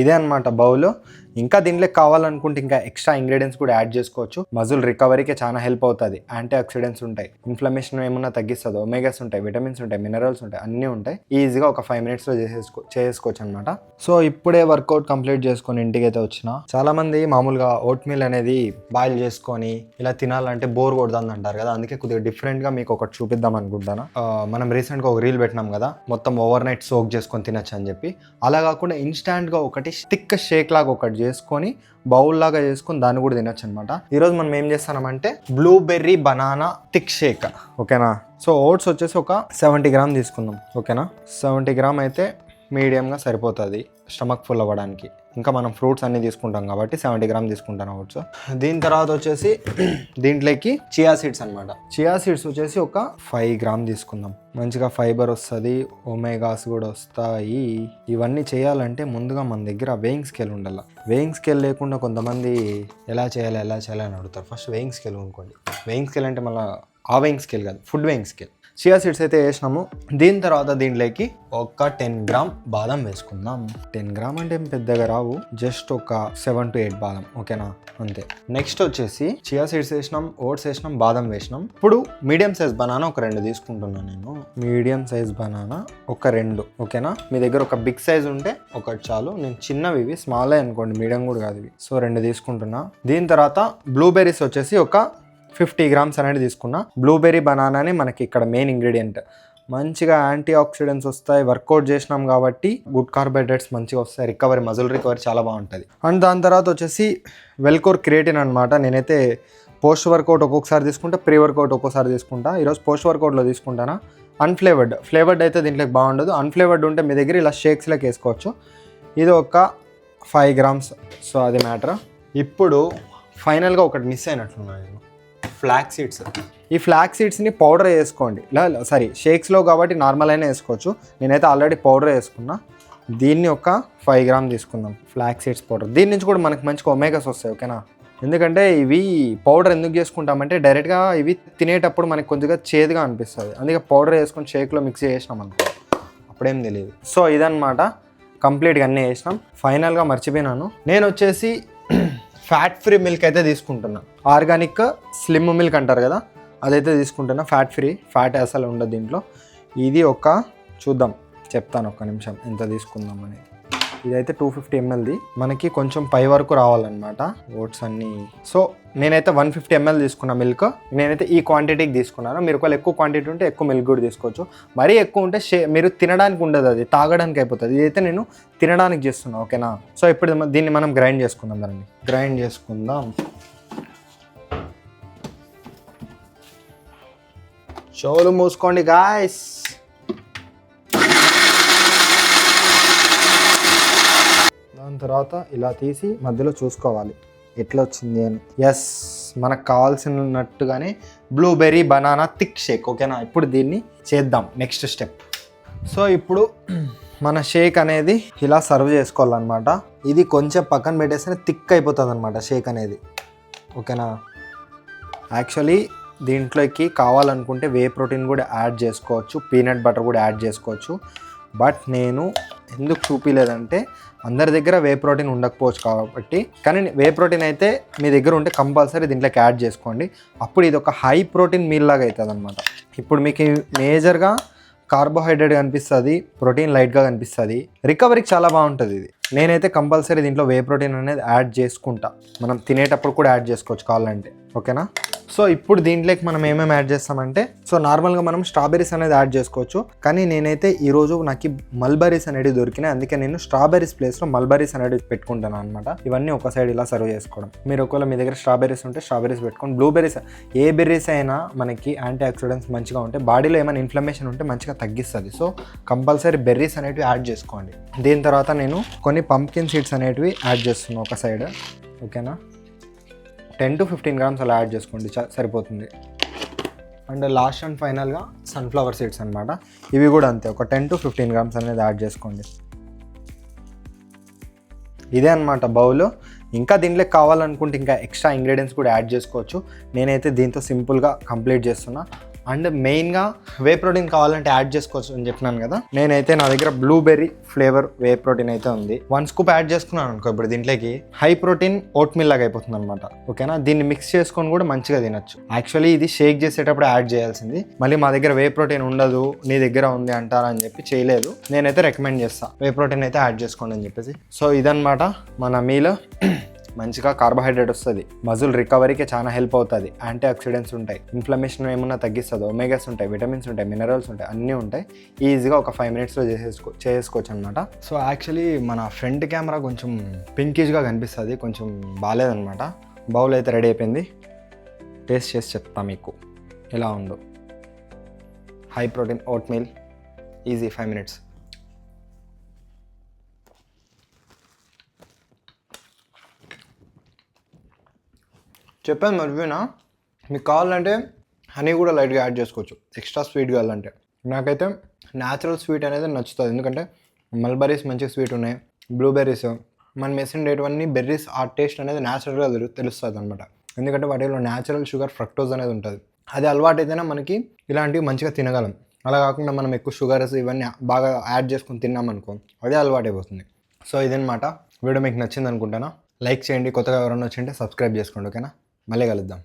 ఇదే అనమాట బౌల్. ఇంకా దీంట్లో కావాలనుకుంటే ఇంకా ఎక్స్ట్రా ఇంగ్రీడియంట్స్ కూడా యాడ్ చేసుకోవచ్చు. మజిల్ రికవరీకి చాలా హెల్ప్ అవుతుంది. యాంటీ ఆక్సిడెంట్స్ ఉంటాయి, ఇన్ఫ్లమేషన్ ఏమన్నా తగ్గిస్తుంది, ఒమేగాస్ ఉంటాయి, విటమిన్స్ ఉంటాయి, మినరల్స్ ఉంటాయి, అన్నీ ఉంటాయి. ఈజీగా ఒక 5 minutesలో చేసుకోవచ్చు అనమాట. సో ఇప్పుడే వర్కౌట్ కంప్లీట్ చేసుకొని ఇంటికి అయితే వచ్చిన. చాలా మంది మామూలుగా ఓట్ మీల్ అనేది బాయిల్ చేసుకొని ఇలా తినాలంటే బోర్ కొడుతుంది అంటారు కదా, అందుకే కొద్దిగా డిఫరెంట్గా మీకు ఒకటి చూపిద్దాం అనుకుంటాను. మనం రీసెంట్గా ఒక రీల్ పెట్టినాం కదా, మొత్తం ఓవర్ నైట్ సోక్ చేసుకొని తినచ్చు అని చెప్పి. అలా కాకుండా ఇన్స్టాంట్గా ఒకటి థిక్ షేక్ లాగా ఒకటి చేసుకొని బౌల్ లాగా చేసుకొని దాన్ని కూడా తినచ్చు అనమాట. ఈరోజు మనం ఏం చేస్తామంటే బ్లూబెర్రీ బనానా థిక్ షేక్, ఓకేనా. సో ఓట్స్ వచ్చేసి ఒక 70 grams తీసుకుందాం, ఓకేనా. 70 grams అయితే మీడియంగా సరిపోతుంది స్టమక్ ఫుల్ అవ్వడానికి. ఇంకా మనం ఫ్రూట్స్ అన్నీ తీసుకుంటాం కాబట్టి 70 grams తీసుకుంటాను ఓట్స్. దీని తర్వాత వచ్చేసి దీంట్లోకి చియా సీడ్స్ అనమాట. చియా సీడ్స్ వచ్చేసి ఒక 5 grams తీసుకుందాం. మంచిగా ఫైబర్ వస్తుంది, ఒమేగాస్ కూడా వస్తాయి. ఇవన్నీ చేయాలంటే ముందుగా మన దగ్గర వేయింగ్ స్కేల్ ఉండాలి. వేయింగ్ స్కేల్ లేకుండా కొంతమంది ఎలా చేయాలి అని అడుగుతారు. ఫస్ట్ వేయింగ్ స్కేల్ కొనుక్కోండి. వేయింగ్ స్కేల్ అంటే మళ్ళీ ఆ వేయింగ్ స్కేల్ కాదు, food weighing scale. Chia seeds అయితే వేసినాము. దీని తర్వాత దీంట్లోకి ఒక 10 grams బాదం వేసుకుందాం. 10 grams అంటే ఏం పెద్దగా రావు, జస్ట్ ఒక 7 to 8 బాదం, ఓకేనా, అంతే. నెక్స్ట్ వచ్చేసి చియా సీడ్స్ వేసినాం, ఓట్స్ వేసినాం, బాదం వేసినాం. ఇప్పుడు మీడియం సైజ్ బనానా ఒక 2 తీసుకుంటున్నాను నేను. మీడియం సైజ్ బనానా ఒక 2, ఓకేనా. మీ దగ్గర ఒక బిగ్ సైజ్ ఉంటే ఒకటి చాలు. నేను చిన్నవి, ఇవి స్మాల్ అనుకోండి, మీడియం కూడా కాదు ఇవి. సో 2 తీసుకుంటున్నా. దీని తర్వాత బ్లూబెర్రీస్ వచ్చేసి ఒక 50 grams అనేది తీసుకున్నా. బ్లూబెర్రీ బనానాని మనకి ఇక్కడ మెయిన్ ఇంగ్రీడియంట్. మంచిగా యాంటీ ఆక్సిడెంట్స్ వస్తాయి, వర్కౌట్ చేసినాం కాబట్టి గుడ్ కార్బోహైడ్రేట్స్ మంచిగా వస్తాయి, రికవరీ, మజిల్ రికవరీ చాలా బాగుంటుంది. అండ్ దాని తర్వాత వచ్చేసి వెల్కోర్ క్రియేటిన్ అనమాట. నేనైతే పోస్ట్ వర్కౌట్ ఒక్కొక్కసారి తీసుకుంటా, ప్రీ వర్కౌట్ ఒక్కోసారి తీసుకుంటా. ఈరోజు పోస్ట్ వర్కౌట్లో తీసుకుంటానా. ఫ్లేవర్డ్ అయితే దీంట్లోకి బాగుండదు. అన్ఫ్లేవర్డ్ ఉంటే మీ దగ్గర ఇలా షేక్స్లోకి వేసుకోవచ్చు. ఇది ఒక 5 grams. సో అది మ్యాటర్. ఇప్పుడు ఫైనల్గా ఒకటి మిస్ అయినట్లున్నా నేను, ఫ్లాక్స్ సీడ్స్. ఈ ఫ్లాక్స్ సీడ్స్ని పౌడర్ వేసుకోండి. షేక్స్లో కాబట్టి నార్మల్ అయినా వేసుకోవచ్చు. నేనైతే ఆల్రెడీ పౌడర్ వేసుకున్నా. దీన్ని ఒక 5 grams తీసుకుందాం, ఫ్లాక్స్ సీడ్స్ పౌడర్. దీని నుంచి కూడా మనకి మంచిగా ఒమేగాస్ వస్తాయి, ఓకేనా. ఎందుకంటే ఇవి పౌడర్ ఎందుకు చేసుకుంటామంటే డైరెక్ట్గా ఇవి తినేటప్పుడు మనకి కొద్దిగా చేదుగా అనిపిస్తుంది. అందుకే పౌడర్ వేసుకొని షేక్లో మిక్స్ చేసినాం అనుకో అప్పుడేం తెలియదు. సో ఇదన్నమాట, కంప్లీట్గా అన్నీ వేసినాం. ఫైనల్గా మర్చిపోయినాను, నేను వచ్చేసి ఫ్యాట్ ఫ్రీ మిల్క్ అయితే తీసుకుంటున్నా. ఆర్గానిక్ స్లిమ్ మిల్క్ అంటారు కదా, అదైతే తీసుకుంటున్నా. ఫ్యాట్ ఫ్రీ, ఫ్యాట్ అసలు ఉండదు దీంట్లో. ఇది ఒక చూద్దాం, చెప్తాను ఒక్క నిమిషం ఎంత తీసుకుందాం అనేది. ఇదైతే 250 ml. మనకి కొంచెం పై వరకు రావాలన్నమాట ఓట్స్ అన్నీ. సో నేనైతే 150 ml తీసుకున్నా మిల్క్. నేనైతే ఈ క్వాంటిటీకి తీసుకున్నాను. మీరు ఒకవేళ ఎక్కువ క్వాంటిటీ ఉంటే ఎక్కువ మిల్క్ కూడా తీసుకోవచ్చు. మరీ ఎక్కువ ఉంటే మీరు తినడానికి ఉండదు, అది తాగడానికి అయిపోతుంది. ఇదైతే నేను తినడానికి చేస్తున్నా, ఓకేనా. సో ఇప్పుడు దీన్ని మనం గ్రైండ్ చేసుకుందాం. దాన్ని గ్రైండ్ చేసుకుందాం. చెవులు మూసుకోండి గాయ్స్. దాని తర్వాత ఇలా తీసి మధ్యలో చూసుకోవాలి ఎట్లా వచ్చింది అని. ఎస్, మనకు కావాల్సినట్టుగానే బ్లూబెర్రీ బనానా థిక్ షేక్, ఓకేనా. ఇప్పుడు దీన్ని చేద్దాం, నెక్స్ట్ స్టెప్. సో ఇప్పుడు మన షేక్ అనేది ఇలా సర్వ్ చేసుకోవాలన్నమాట. ఇది కొంచెం పక్కన పెట్టేస్తే థిక్ అయిపోతుంది అనమాట షేక్ అనేది, ఓకేనా. యాక్చువల్లీ దీంట్లోకి కావాలనుకుంటే వే ప్రోటీన్ కూడా యాడ్ చేసుకోవచ్చు, పీనట్ బటర్ కూడా యాడ్ చేసుకోవచ్చు. బట్ నేను ఎందుకు చూపించలేదంటే అందరి దగ్గర వే ప్రోటీన్ ఉండకపోవచ్చు కాబట్టి. కానీ వే ప్రోటీన్ అయితే మీ దగ్గర ఉంటే కంపల్సరీ దీంట్లోకి యాడ్ చేసుకోండి. అప్పుడు ఇది ఒక హై ప్రోటీన్ మీల్ లాగా అవుతుంది అనమాట. ఇప్పుడు మీకు మేజర్గా కార్బోహైడ్రేట్ కనిపిస్తుంది, ప్రోటీన్ లైట్గా కనిపిస్తుంది, రికవరీకి చాలా బాగుంటుంది ఇది. నేనైతే కంపల్సరీ దీంట్లో వే ప్రోటీన్ అనేది యాడ్ చేసుకుంటా. మనం తినేటప్పుడు కూడా యాడ్ చేసుకోవచ్చు కావాలంటే, ఓకేనా. సో ఇప్పుడు దీంట్లోకి మనం ఏమేమి యాడ్ చేస్తామంటే, సో నార్మల్గా మనం స్ట్రాబెర్రీస్ అనేది యాడ్ చేసుకోవచ్చు. కానీ నేనైతే ఈరోజు నాకు మల్బెర్రీస్ అనేది దొరికినాయి, అందుకే నేను స్ట్రాబెర్రీస్ ప్లేస్లో మల్బెర్రీస్ అనేది పెట్టుకుంటాను అనమాట. ఇవన్నీ ఒక సైడ్ ఇలా సర్వ్ చేసుకోవడం. మీరు ఒకవేళ మీ దగ్గర స్ట్రాబెర్రీస్ ఉంటే స్ట్రాబెర్రీస్ పెట్టుకోండి. బ్లూబెర్రీస్, ఏ బెర్రీస్ అయినా మనకి యాంటీ ఆక్సిడెంట్స్ మంచిగా ఉంటాయి, బాడీలో ఏమైనా ఇన్ఫ్లమేషన్ ఉంటే మంచిగా తగ్గిస్తుంది. సో కంపల్సరీ బెర్రీస్ అనేటివి యాడ్ చేసుకోండి. దీని తర్వాత నేను కొన్ని పంప్కిన్ సీడ్స్ అనేటివి యాడ్ చేస్తున్నాను ఒక సైడ్, ఓకేనా. 10 to 15 grams అలా యాడ్ చేసుకోండి, సరిపోతుంది. అండ్ లాస్ట్ అండ్ ఫైనల్గా సన్ఫ్లవర్ సీడ్స్ అనమాట. ఇవి కూడా అంతే, ఒక 10 to 15 grams అనేది యాడ్ చేసుకోండి. ఇదే అనమాట బౌల్. ఇంకా దీంట్లో కావాలనుకుంటే ఇంకా ఎక్స్ట్రా ఇంగ్రీడియంట్స్ కూడా యాడ్ చేసుకోవచ్చు. నేనైతే దీంతో సింపుల్గా కంప్లీట్ చేస్తున్నా. అండ్ మెయిన్గా వే ప్రోటీన్ కావాలంటే యాడ్ చేసుకోవచ్చు అని చెప్పినాను కదా, నేనైతే నా దగ్గర బ్లూబెర్రీ ఫ్లేవర్ వే ప్రోటీన్ అయితే ఉంది. 1 స్కూప్ యాడ్ చేసుకున్నాను అనుకో ఇప్పుడు దీంట్లోకి హై ప్రోటీన్ ఓట్ మిల్ లాగా అయిపోతుంది అనమాట. ఓకేనా, దీన్ని మిక్స్ చేసుకొని కూడా మంచిగా తినచ్చు. యాక్చువల్లీ ఇది షేక్ చేసేటప్పుడు యాడ్ చేయాల్సింది, మళ్ళీ మా దగ్గర వే ప్రోటీన్ ఉండదు నీ దగ్గర ఉంది అంటారా అని చెప్పి చేయలేదు. నేనైతే రికమెండ్ చేస్తాను వే ప్రోటీన్ అయితే యాడ్ చేసుకోండి అని చెప్పేసి. సో ఇదన్నమాట మన మీల్. మంచిగా కార్బోహైడ్రేట్ వస్తుంది, మజిల్ రికవరీకి చాలా హెల్ప్ అవుతుంది, యాంటీ ఆక్సిడెంట్స్ ఉంటాయి, ఇన్ఫ్లమేషన్ ఏమన్నా తగ్గిస్తుంది, ఒమేగాస్ ఉంటాయి, విటమిన్స్ ఉంటాయి, మినరల్స్ ఉంటాయి, అన్నీ ఉంటాయి. ఈజీగా ఒక 5 మినిట్స్లో చేసుకోవచ్చు అనమాట. సో యాక్చువల్లీ మన ఫ్రంట్ కెమెరా కొంచెం పింకిష్గా కనిపిస్తుంది, కొంచెం బాగాలేదనమాట. బౌల్ అయితే రెడీ అయిపోయింది, టేస్ట్ చేసి చెప్తా మీకు ఎలా ఉందో. High protein vote meal, easy 5 minutes. చెప్పాను మర్చిపోయినా, మీకు కావాలంటే హనీ కూడా లైట్గా యాడ్ చేసుకోవచ్చు, ఎక్స్ట్రా స్వీట్ కావాలంటే. నాకైతే న్యాచురల్ స్వీట్ అనేది నచ్చుతుంది, ఎందుకంటే మల్బరీస్ మంచి స్వీట్ ఉన్నాయి, బ్లూబెర్రీస్ మనం వేసినటువంటి బెర్రీస్ ఆ టేస్ట్ అనేది న్యాచురల్గా తెలుస్తుంది అనమాట. ఎందుకంటే వాటిలో న్యాచురల్ షుగర్ ఫ్రక్టోజ్ అనేది ఉంటుంది. అది అలవాటు అయితేనే మనకి ఇలాంటివి మంచిగా తినగలం. అలా కాకుండా మనం ఎక్కువ షుగర్స్ ఇవన్నీ బాగా యాడ్ చేసుకొని తిన్నామనుకో అదే అలవాటు అయిపోతుంది. సో ఇదన్నమాట, వీడియో మీకు నచ్చింది అనుకుంటానా. లైక్ చేయండి, కొత్తగా ఎవరైనా వచ్చింటే సబ్స్క్రైబ్ చేసుకోండి. ఓకేనా, మళ్ళీ కలుద్దాం.